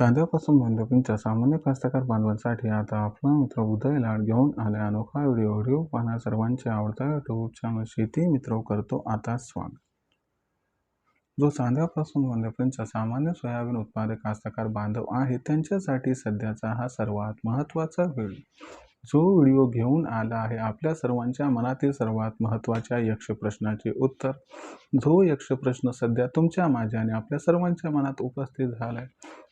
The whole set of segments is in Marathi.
कांद्यापासून बंदुकींच्या सामान्य कास्तकार बांधवांसाठी आता आपला मित्र उदय लाड घेऊन आले अनोखा व्हिडिओ पाहणा सर्वांचे आवडता यूट्यूब चॅनल शेती मित्र करतो आता स्वागत। जो कांद्यापासून बंदुकींच्या सामान्य सोयाबीन उत्पादक कास्तकार बांधव आहे त्यांच्यासाठी सध्याचा हा सर्वात महत्त्वाचा व्हिडिओ। जो व्हिडिओ घेऊन आला आहे आपल्या सर्वांच्या मनातील सर्वात महत्त्वाच्या यक्ष प्रश्नाचे उत्तर। जो यक्ष प्रश्न सध्या तुमच्या माझ्या आणि आपल्या सर्वांच्या मनात उपस्थित झालाय।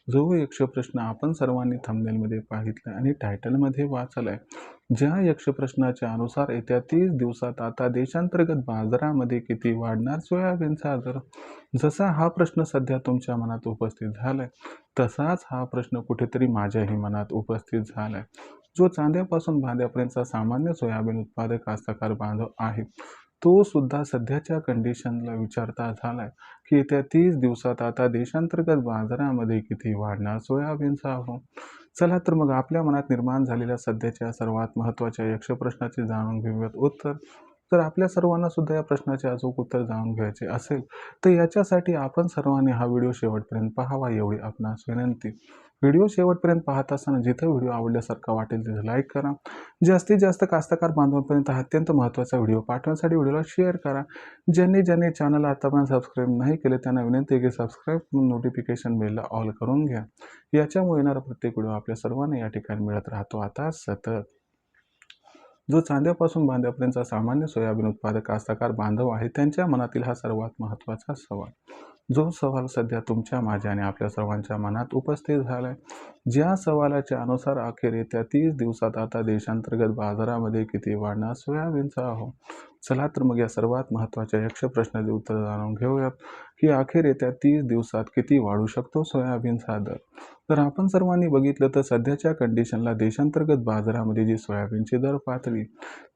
जो यक्ष प्रश्न आपण सर्वांनी थंबनेलमध्ये पाहितलाय आणि टायटलमध्ये वाचलाय। ज्या यक्ष प्रश्नाच्या अनुसार येत्या 30 दिवसात आता देशांतर्गत बाजारामध्ये किती वाढणार सोयाबीनचा दर। जसा हा प्रश्न सध्या तुमच्या मनात उपस्थित झालाय तसाच हा प्रश्न कुठेतरी माझ्याही मनात उपस्थित झालाय। जो चांद्यापासून बांध्यापर्यंतचा सामान्य सोयाबीन उत्पादक कास्तकार बांधव आहे तो सुद्धा सध्याच्या कंडिशनला विचारता झालाय की येत्या 30 दिवसात आता देशांतर्गत बाजारामध्ये किती वाढणार सोयाबीनचा भाव। चला तर मग आपल्या मनात निर्माण झालेल्या सध्याच्या सर्वात महत्त्वाच्या यक्ष प्रश्नाचे जाणून घेऊयात उत्तर। तर आपल्या सर्वांना सुद्धा या प्रश्नाचे अचूक उत्तर जाणून घ्यायचे असेल तर याच्यासाठी आपण सर्वांनी हा व्हिडिओ शेवटपर्यंत पाहावा एवढी आपणास विनंती। व्हिडिओ शेवटपर्यंत पाहत असताना जिथे व्हिडिओ आवडल्यासारखा वाटेल तिथे लाईक करा। जास्तीत जास्त कास्तकार बांधवांपर्यंत हा अत्यंत महत्त्वाचा व्हिडिओ पाठवण्यासाठी व्हिडिओला शेअर करा। ज्यांनी चॅनल आतापर्यंत सबस्क्राईब नाही केले त्यांना विनंती आहे की सबस्क्राईब करून नोटिफिकेशन बेलला ऑल करून घ्या। याच्यामुळे येणारा प्रत्येक व्हिडिओ आपल्या सर्वांना या ठिकाणी मिळत राहतो आता सतत। जो चांद्यापासून बांध्यापर्यंतचा सामान्य सोयाबीन उत्पादक कास्तकार बांधव आहे त्यांच्या मनातील हा सर्वात महत्त्वाचा सवाल। जो सवाल सध्या तुमच्या माझ्या आणि आपल्या सर्वांच्या मनात उपस्थित झालाय। ज्या सवालाच्या अनुसार अखेर येत्या 30 दिवसात आता देशांतर्गत बाजारामध्ये किती वाढणार सोयाबीनचा भाव। चला तर मग या सर्वात महत्त्वाच्या यक्ष प्रश्नाचे उत्तर जाणून घेऊयात की अखेर येत्या 30 दिवसात किती वाढू शकतो सोयाबीनचा दर। तर आपण सर्वांनी बघितलं तर सध्याच्या कंडिशनला देशांतर्गत बाजारामध्ये जी सोयाबीनची दर पातळी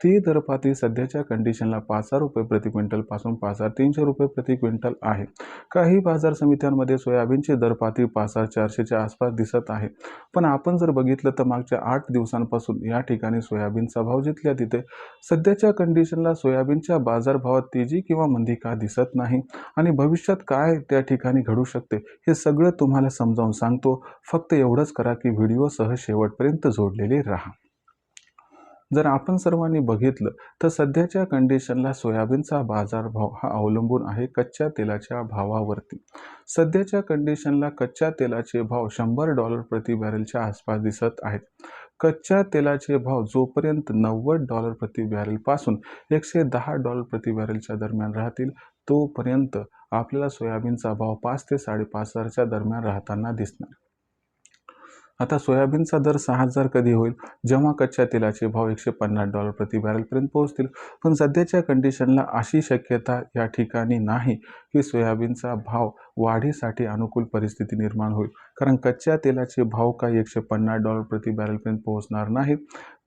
ती दर पातळी सध्याच्या कंडिशनला 5,000 रुपये प्रति क्विंटल पासून 5,300 रुपये प्रति क्विंटल आहे। काही बाजार समित्यांमध्ये सोयाबीनची दर पातळी 5,400च्या आसपास दिसत आहे। पण आपण जर बघितलं तर मागच्या 8 दिवसांपासून या ठिकाणी सोयाबीनचा भाव जिथल्या तिथे सध्याच्या कंडिशनला सोयाबीनच्या बाजारभावात तेजी किंवा मंदी का दिसत नाही आणि भविष्यात काय त्या ठिकाणी घडू शकते हे सगळं तुम्हाला समजावून सांगतो। फक्त एवढंच करा की व्हिडिओसह शेवटपर्यंत जोडलेले राहा। जर आपण सर्वांनी बघितलं तर सध्याच्या कंडिशनला सोयाबीनचा बाजारभाव हा अवलंबून आहे कच्च्या तेलाच्या भावावरती। सध्याच्या कंडिशनला कच्च्या तेलाचे भाव $100 प्रति बॅरेलच्या आसपास दिसत आहेत। कच्च्या तेलाचे भाव जोपर्यंत $90 प्रति बॅरेल पासून $110 प्रति बॅरेलच्या दरम्यान राहतील तोपर्यंत आपल्याला सोयाबीनचा भाव 5 ते 5,500च्या दरम्यान राहताना दिसणार। आता सोयाबीनचा दर 6,000 कधी होईल जेव्हा कच्च्या तेलाचे भाव $150 प्रति बॅरेलपर्यंत पोहोचतील। पण सध्याच्या कंडिशनला अशी शक्यता या ठिकाणी नाही की सोयाबीनचा भाव वाढीसाठी अनुकूल परिस्थिती निर्माण होईल, कारण कच्च्या तेलाचे भाव काही $150 प्रति बॅरेलपर्यंत पोहोचणार नाहीत।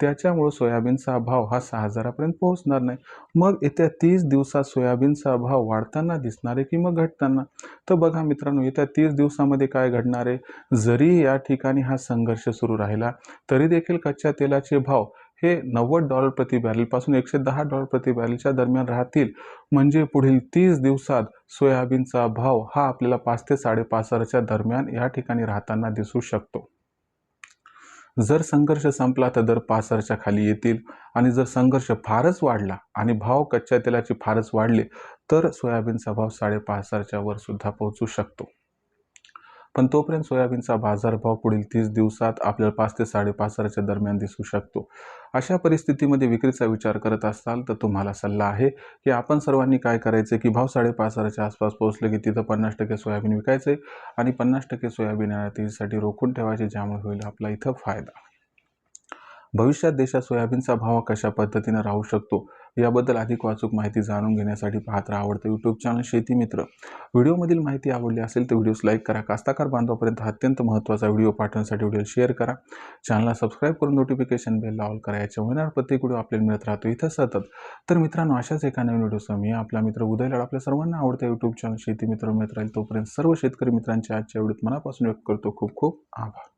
त्याच्यामुळे सोयाबीनचा भाव हा 6,000पर्यंत पोहोचणार नाही। मग येत्या 30 दिवसात सोयाबीनचा भाव वाढताना दिसणार आहे की मग घटताना। तर बघा मित्रांनो येत्या 30 दिवसामध्ये काय घडणार आहे। जरी या ठिकाणी हा संघर्ष सुरू राहिला तरी देखील कच्च्या तेलाचे भाव हे $90 प्रति बॅरेल पासून $110 प्रति बॅरेलच्या दरम्यान राहतील। म्हणजे पुढील 30 दिवसात सोयाबीनचा भाव हा आपल्याला 5 ते 5,500च्या दरम्यान या ठिकाणी राहताना दिसू शकतो। जर संघर्ष संपला तर दर 5,000च्या खाली येतील आणि जर संघर्ष फारच वाढला आणि भाव कच्च्या तेलाचे फारच वाढले तर सोयाबीनचा भाव 5,500च्या वर सुद्धा पोहोचू शकतो। पण तोपर्यंत सोयाबीनचा बाजारभाव पुढील 30 दिवसात आपल्याला 5 ते 5,500च्या दरम्यान दिसू शकतो। अशा परिस्थितीमध्ये विक्रीचा विचार करत असाल तर तुम्हाला सल्ला आहे की आपण सर्वांनी काय करायचे की भाव 5,500च्या आसपास पोहोचले की तिथं 50% सोयाबीन विकायचे आणि 50% सोयाबीन येण्यासाठी रोखून ठेवायचे, ज्यामुळे होईल आपला इथं फायदा। भविष्यात देशात सोयाबीनचा भाव कशा पद्धतीने राहू शकतो याबद्दल अधिक अचूक माहिती जाणून घेण्यासाठी पाहत राहा आवडतं यूट्यूब चॅनल शेती मित्र। व्हिडिओमधील माहिती आवडली असेल तर व्हिडिओस लाईक करा। कास्तकार बांधवापर्यंत हा अत्यंत महत्त्वाचा व्हिडिओ पाठवण्यासाठी व्हिडिओ शेअर करा। चॅनलला सबस्क्राईब करून नोटिफिकेशन बेल ऑल करा। याच्यामुळे प्रत्येक व्हिडिओ आपल्याला मिळत राहतो इथं सतत। तर मित्रांनो अशाच एका नवीन व्हिडिओसह मी आपला मित्र उदय लाड आपल्या सर्वांना आवडतं यूट्यूब चॅनल शेती मित्र मिळत राहील। तोपर्यंत सर्व शेतकरी मित्रांच्या आजच्या व्हिडिओत मनापासून व्यक्त करतो खूप खूप आभार।